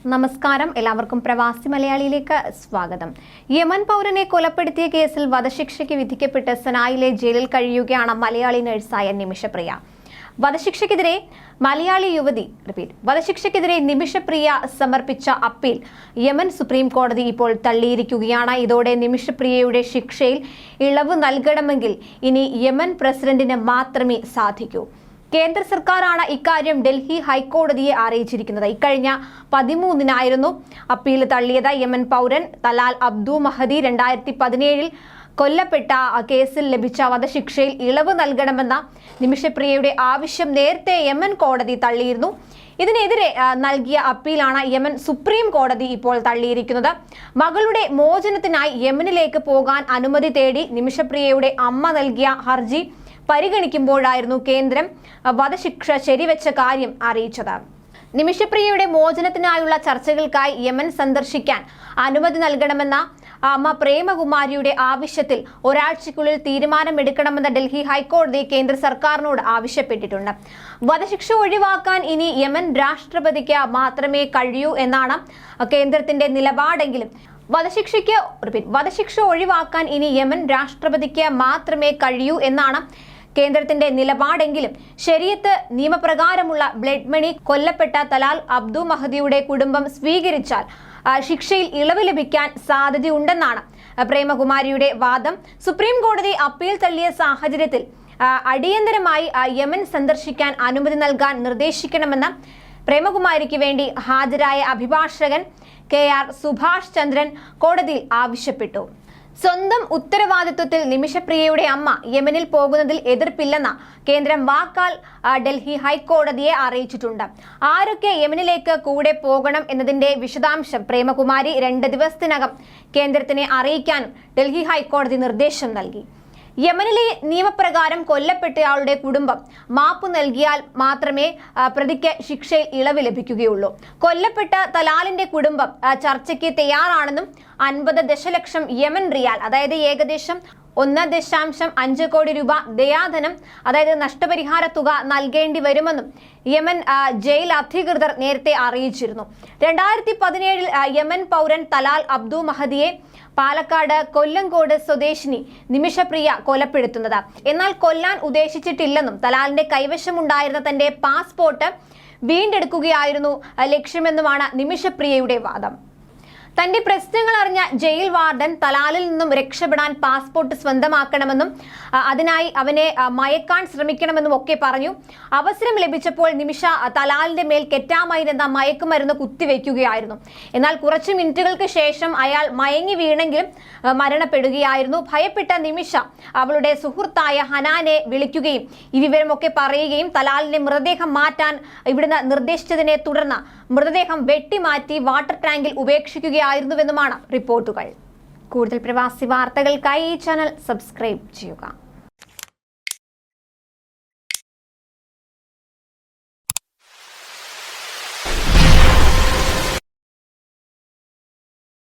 നമസ്കാരം, എല്ലാവർക്കും പ്രവാസി മലയാളിയിലേക്ക് സ്വാഗതം. യമൻ പൗരനെ കൊലപ്പെടുത്തിയ കേസിൽ വധശിക്ഷയ്ക്ക് വിധിക്കപ്പെട്ട് സനായിലെ ജയിലിൽ കഴിയുകയാണ് മലയാളി നഴ്സായ നിമിഷപ്രിയ. വധശിക്ഷയ്ക്കെതിരെ നിമിഷപ്രിയ സമർപ്പിച്ച അപ്പീൽ യമൻ സുപ്രീം കോടതി ഇപ്പോൾ തള്ളിയിരിക്കുകയാണ്. ഇതോടെ നിമിഷപ്രിയയുടെ ശിക്ഷയിൽ ഇളവ് നൽകണമെങ്കിൽ ഇനി യമൻ പ്രസിഡന്റിന് മാത്രമേ സാധിക്കൂ. കേന്ദ്ര സർക്കാരാണ് ഇക്കാര്യം ഡൽഹി ഹൈക്കോടതിയെ അറിയിച്ചിരിക്കുന്നത്. ഇക്കഴിഞ്ഞ 13-നായിരുന്നു അപ്പീൽ തള്ളിയത്. യമൻ പൗരൻ തലാൽ അബ്ദു മഹദി 2017-ൽ കൊല്ലപ്പെട്ട കേസിൽ ലഭിച്ച വധശിക്ഷയിൽ ഇളവ് നൽകണമെന്ന നിമിഷപ്രിയയുടെ ആവശ്യം നേരത്തെ യമൻ കോടതി തള്ളിയിരുന്നു. ഇതിനെതിരെ നൽകിയ അപ്പീലാണ് യമൻ സുപ്രീം കോടതി ഇപ്പോൾ തള്ളിയിരിക്കുന്നത്. മകളുടെ മോചനത്തിനായി യമനിലേക്ക് പോകാൻ അനുമതി തേടി നിമിഷപ്രിയയുടെ അമ്മ നൽകിയ ഹർജി പരിഗണിക്കുമ്പോഴായിരുന്നു കേന്ദ്രം വധശിക്ഷ ശരിവെച്ച കാര്യം അറിയിച്ചത്. നിമിഷപ്രിയയുടെ മോചനത്തിനായുള്ള ചർച്ചകൾക്കായി യമൻ സന്ദർശിക്കാൻ അനുമതി നൽകണമെന്ന അമ്മ പ്രേമകുമാരിയുടെ ആവശ്യത്തിൽ ഒരാഴ്ചയ്ക്കുള്ളിൽ തീരുമാനമെടുക്കണമെന്ന് ഡൽഹി ഹൈക്കോടതി കേന്ദ്ര സർക്കാരിനോട് ആവശ്യപ്പെട്ടിട്ടുണ്ട്. വധശിക്ഷ ഒഴിവാക്കാൻ ഇനി യമൻ രാഷ്ട്രപതിക്ക് മാത്രമേ കഴിയൂ എന്നാണ് കേന്ദ്രത്തിന്റെ നിലപാടെങ്കിലും വധശിക്ഷ ഒഴിവാക്കാൻ ഇനി യമൻ രാഷ്ട്രപതിക്ക് മാത്രമേ കഴിയൂ എന്നാണ് കേന്ദ്രത്തിന്റെ നിലപാടെങ്കിലും ശരീഅത്ത് നിയമപ്രകാരമുള്ള ബ്ലഡ് മണി കൊല്ലപ്പെട്ട തലാൽ അബ്ദു മഹദിയുടെ കുടുംബം സ്വീകരിച്ചാൽ ശിക്ഷയിൽ ഇളവ് ലഭിക്കാൻ സാധ്യതയുണ്ടെന്നാണ് പ്രേമകുമാരിയുടെ വാദം. സുപ്രീം കോടതി അപ്പീൽ തള്ളിയ സാഹചര്യത്തിൽ അടിയന്തരമായി യമൻ സന്ദർശിക്കാൻ അനുമതി നൽകാൻ നിർദ്ദേശിക്കണമെന്ന് പ്രേമകുമാരിക്ക് വേണ്ടി ഹാജരായ അഭിഭാഷകൻ KR സുഭാഷ് ചന്ദ്രൻ കോടതിയിൽ ആവശ്യപ്പെട്ടു. സ്വന്തം ഉത്തരവാദിത്വത്തിൽ നിമിഷപ്രിയയുടെ അമ്മ യമനിൽ പോകുന്നതിൽ എതിർപ്പില്ലെന്ന കേന്ദ്രം വാക്കാൽ ഡൽഹി ഹൈക്കോടതിയെ അറിയിച്ചിട്ടുണ്ട്. ആരൊക്കെ യമനിലേക്ക് കൂടെ പോകണം എന്നതിന്റെ വിശദാംശം പ്രേമകുമാരി 2 ദിവസത്തിനകം കേന്ദ്രത്തിനെ അറിയിക്കാനും ഡൽഹി ഹൈക്കോടതി നിർദ്ദേശം നൽകി. യമനിലെ നിയമപ്രകാരം കൊല്ലപ്പെട്ടയാളുടെ കുടുംബം മാപ്പ് നൽകിയാൽ മാത്രമേ പ്രതിക്ക് ശിക്ഷയിൽ ഇളവ് ലഭിക്കുകയുള്ളൂ. കൊല്ലപ്പെട്ട തലാലിന്റെ കുടുംബം ചർച്ചയ്ക്ക് തയ്യാറാണെന്നും 50 ദശലക്ഷം യമൻ റിയാൽ, അതായത് ഏകദേശം 1.5 കോടി രൂപ ദയാധനം, അതായത് നഷ്ടപരിഹാര തുക നൽകേണ്ടി വരുമെന്നും യമൻ ജയിൽ അധികൃതർ നേരത്തെ അറിയിച്ചിരുന്നു. 2017-ൽ യമൻ പൗരൻ തലാൽ അബ്ദു മഹദിയെ പാലക്കാട് കൊല്ലങ്കോട് സ്വദേശിനി നിമിഷപ്രിയ കൊലപ്പെടുത്തുന്നത്. എന്നാൽ കൊല്ലാൻ ഉദ്ദേശിച്ചിട്ടില്ലെന്നും തലാലിന്റെ കൈവശമുണ്ടായിരുന്ന തന്റെ പാസ്പോർട്ട് വീണ്ടെടുക്കുകയായിരുന്നു ലക്ഷ്യമെന്നുമാണ് നിമിഷപ്രിയയുടെ വാദം. തന്റെ പ്രശ്നങ്ങൾ അറിഞ്ഞ ജയിൽ വാർഡൻ തലാലിൽ നിന്നും രക്ഷപ്പെടാൻ പാസ്പോർട്ട് സ്വന്തമാക്കണമെന്നും അതിനായി അവനെ മയക്കാൻ ശ്രമിക്കണമെന്നും ഒക്കെ പറഞ്ഞു. അവസരം ലഭിച്ചപ്പോൾ നിമിഷ തലാലിന്റെ മേൽ കെറ്റാമൈൻ മയക്കുമരുന്ന് കുത്തിവെക്കുകയായിരുന്നു. എന്നാൽ കുറച്ച് മിനിറ്റുകൾക്ക് ശേഷം അയാൾ മയങ്ങി വീണെങ്കിലും മരണപ്പെടുകയായിരുന്നു. ഭയപ്പെട്ട നിമിഷ അവളുടെ സുഹൃത്തായ ഹനാനെ വിളിക്കുകയും ഈ വിവരമൊക്കെ പറയുകയും തലാലിന്റെ മൃതദേഹം മാറ്റാൻ ഇവിടുന്ന് നിർദ്ദേശിച്ചതിനെ തുടർന്ന് മൃതദേഹം വെട്ടിമാറ്റി വാട്ടർ ടാങ്കിൽ ഉപേക്ഷിക്കുകയായിരുന്നുവെന്നുമാണ് റിപ്പോർട്ടുകൾ. കൂടുതൽ പ്രവാസി വാർത്തകൾക്കായി ഈ ചാനൽ സബ്സ്ക്രൈബ് ചെയ്യുക.